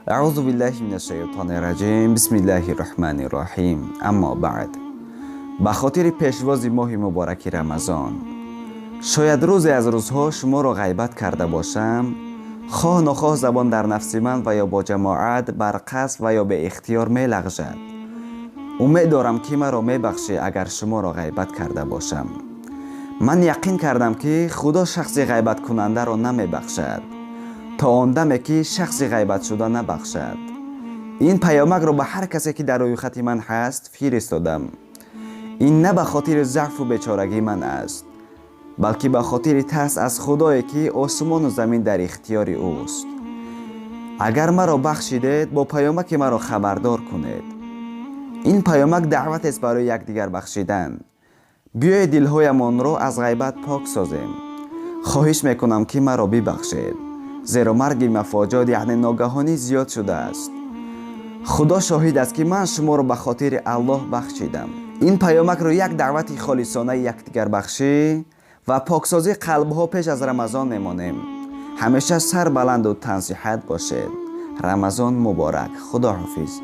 اعوذ بالله من الشیطان الرجیم. بسم الله الرحمن الرحیم. اما بعد، به خاطر پیشواز ماه مبارک رمضان، شاید روزی از روزها شما را غیبت کرده باشم، خواه نخواه زبان در نفس من و یا با جماعت بر قصد و یا به اختیار می لغزد. امید دارم که مرا می بخشی اگر شما را غیبت کرده باشم. من یقین کردم که خدا شخصی غیبت کننده را نمی بخشد تا آن دمی که شخصی غیبت شده نبخشد. این پیامک را به هر کسی که در روی خط من هست فرستادم. این نه به خاطر ضعف و بیچارگی من است، بلکه به خاطر ترس از خدایی که آسمان و زمین در اختیار اوست. اگر مرا بخشیدید، با پیامک مرا خبردار کنید. این پیامک دعوت است برای یکدیگر بخشیدن. بیایید دلهایمان را از غیبت پاک سازیم. خواهش میکنم که مرا ببخشید، زیرا مرگ مفاجات یعنی ناگهانی زیاد شده است. خدا شاهد است که من شما را به خاطر الله بخشیدم. این پیامک را یک دعوت خالصانه یکدیگر بخشی و پاکسازی قلبها پیش از رمضان میمانیم. همیشه سر بلند و تن صحت باشید. رمضان مبارک. خدا حافظ.